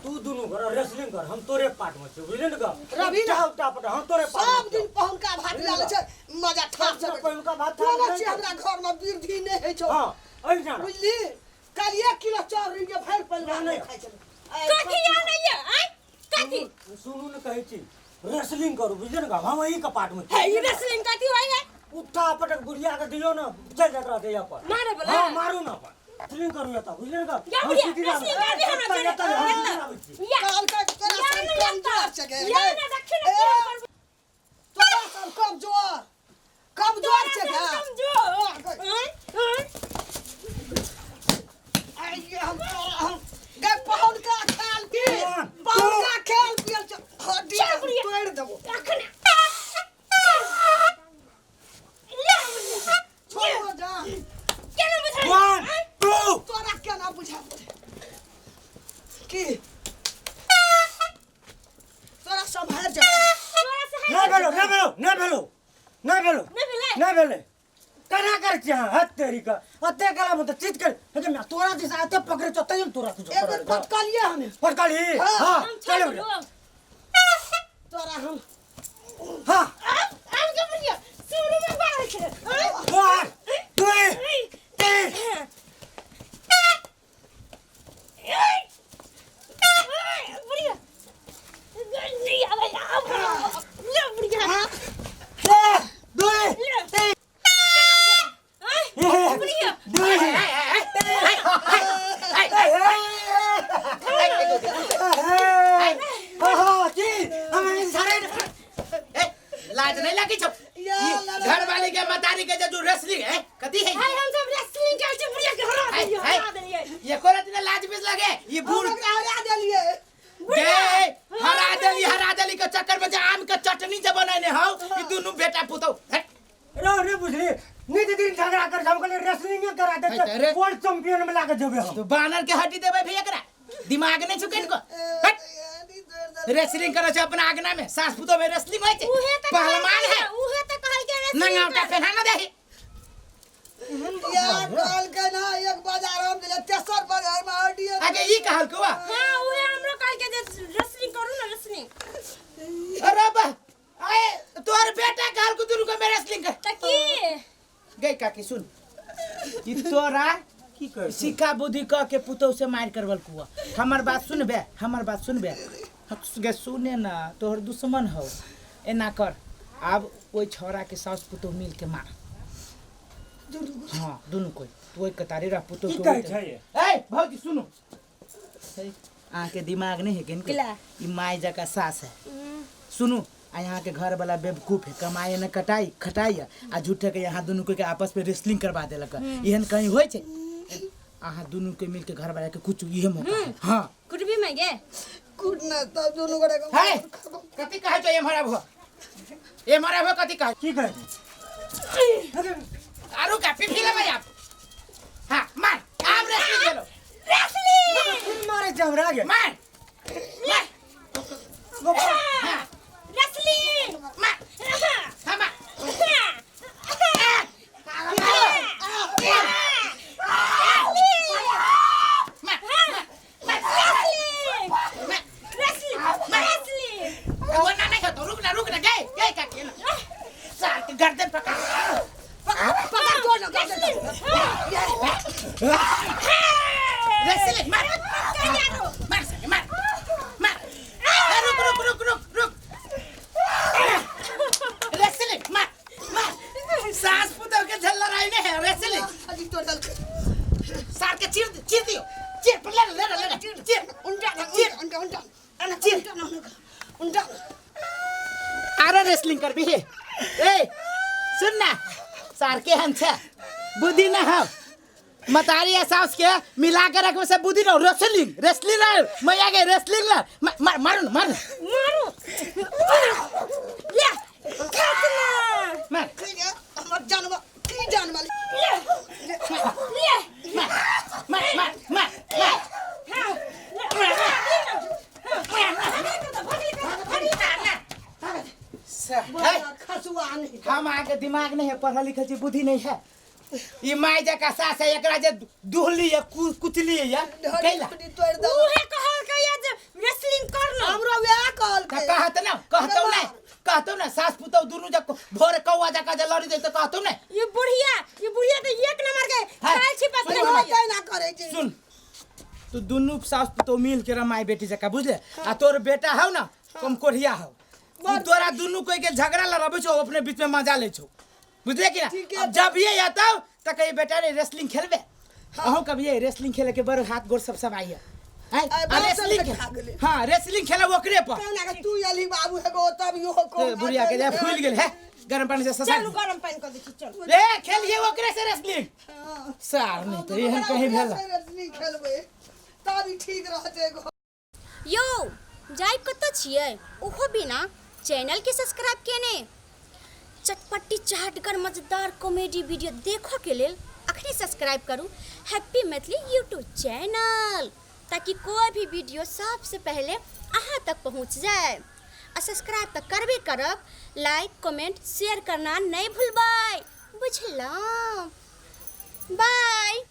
तू दोनों घर रेसलिंग कर हम तोरे पार्ट में छे बुझलिन ग रवि ना टापट हम तोरे पार्ट सब दिन पहुनका भात लाले छे मजा ठाक छे पहुनका भात बोला छी हमरा घर में वृद्धि नहीं है छो हां ओइ जान बुझली कल 1 किलो चाउर ऋण के फेर परिवार नहीं खाइ छे कथि या नहीं है आई कथि सुनू न कहै छी रेसलिंग करू बुझलिन ग हम एही का पार्ट में है ई रेसलिंग कथि होय है उठा पटक बुढ़िया के दियो न चल जात रहते या पर मारे बोला हां मारू न पर रेसलिंग करू या त बुझलिन ग या बुढ़िया रेसलिंग कर हमरा या काल का तोरा सब कमजोर छे गे या ना दक्षिण तोरा सब कमजोर छे गा आई हम गे पहुनका खाल के पहुनका खेल पियल छ हड्डी तोड़ देबो अखने छोड़ जा केना बुझाई 1 2 तोरा केना बुझा की तोरा संभाल जा ना भेलो नहीं भेले कना कर छ हत तेरी का अते कला मत चित कर लेकिन मैं तोरा दिस आते पकड़े छ तई तोरा कुछ एक बार फटकालिए हमें फटकाली हां चलो तोरा हम हां हम के बुढ़िया शुरू में बाहर छे 1 2 3 बुढ़िया नहीं आवे या बुढ़िया 2 3 बुढ़िया लाज नहीं लगी छो घर वाले के मतारी के जो रेसलिंग है कदी है हाय हम सब रेसलिंग के जे बुढ़िया के हरा दिए ये कोरत ने लाज बीस लगे ये बूढ़ हरा देलिए गे हरा देली के चक्कर में जे आम के चटनी जे बनाने हो ई दोनों बेटा पुतो रे बुझली नित दिन झगड़ा कर सब के रेसलिंग करा दे वर्ल्ड चैंपियन में लाके जबे हम तो बानर के हड्डी देबे भी एकरा दिमाग नहीं छुकेन को रेसलिंग करे छ अपना आगना में सास पुतो में रेसलिंग होय छ पहलवान है उहे त कहल के नंगावटा पहना ना देही यार काल के ना एक बाजार हम दिले तेसर बाजार में हड्डी आगे ई कहल को हां उहे हमरो कहल के रेसलिंग करू ना रेसलिंग अरे बा आए तोर बेटा कहल को दुनु को में रेसलिंग कर त की गई काकी सुन ई तोरा की कर सिक्का बुद्धि क के पुतो से मार करवल कुआ हमर बात सुनबे गे सुने ना तोहर दुश्मन हो एना कर अब ओई छोरा के सास पुतो मिल के मार हां दोनों कोई तोय कतारी रा पुतो की को कहै छै ये ए भौजी सुनो आके दिमाग नहीं है किनको किला? ई माय जका सास है सुनो आ यहाँ के घर वाला बेवकूफ है कमाए न खटाई आ झूठे के यहाँ दोनों के आपस में रेसलिंग करवा देलक एहन कहीं होय छै आहा दोनों के मिल के घर वाला के कुछ इहे मौका है हां कुछ भी मैं गे कुछ ना तब दोनों गोड़े को है कथि कहै छै ए मारा भो कथि कहै की कहै आरो का पिपी ले आप हां मार आम रेसलिंग चलो रेसलिंग मारे जमरा गे मार हां रेसलिंग मार हां मार गर्दन पकड़ पकड़ दो ना गर्दन रेसलिंग मार मार सके मार मार रुक रेसलिंग मार सास पुतोह के झल्ला रही ने है रेसलिंग अजी तो डल सार के चीर दियो चीर ले चीर उंडा आरे रेसलिंग कर भी ए सुन ना सार के हंस बुद्धि ना हो मतारी या सास के मिला के रखने से बुद्धि ना रेसलिंग मैं आ गई रेसलिंग ला मारो ले खतना मार हमर जानवा की जान वाली ले मार खसुआ नहीं हम आगे दिमाग नहीं है पढ़ा लिखा जी बुद्धि नहीं है ये माई जका सास है एकरा जे दुहली है कुचली है कैला तोड़ दो उहे कहल के या जे रेसलिंग करना हमरो वे कहल के कहतो ना सास पुतौ दुनु जक भोर कौवा जका जे लड़ी दे तो कहतो ना ये बुढ़िया तो एक नंबर के हाँ, खाल छिपा के हम होई ना करे छी सुन तू दुनु सास पुतौ मिल के रमाई बेटी जका बुझले आ तोर बेटा हौ ना कम कोढ़िया हौ तू तोरा दुनु कोई के झगड़ा लड़ाबे छौ अपने बीच में मजा ले छौ बुझले कि ना अब जब ये आता त कहीं बेटा रे रेसलिंग खेलबे अहो कभी ये रेसलिंग खेले के बड़ हाथ गोर सब आई है हां रेसलिंग खेला ओकरे पर कहना के तू यली बाबू है गो तब यो को बुढ़िया के जा फूल गेल है गरम पानी से ससा चल गरम पानी कर दे चल रे खेलिए ओकरे से रेसलिंग सार नहीं तो एहन कहीं भेल नहीं खेलबे तब ठीक रहते गो यो जाय कत छियै ओहो बिना चैनल के सब्सक्राइब केने चटपटी चाहटगर मजेदार कॉमेडी वीडियो देखो के लेल अखनी सब्सक्राइब करू हैप्पी मैथिली यूट्यूब चैनल ताकि कोई भी वीडियो सबसे पहले अहाँ तक पहुँच जाए और सब्सक्राइब तो करबे करब लाइक कमेंट शेयर करना नहीं भूलबै बुझलौ बाय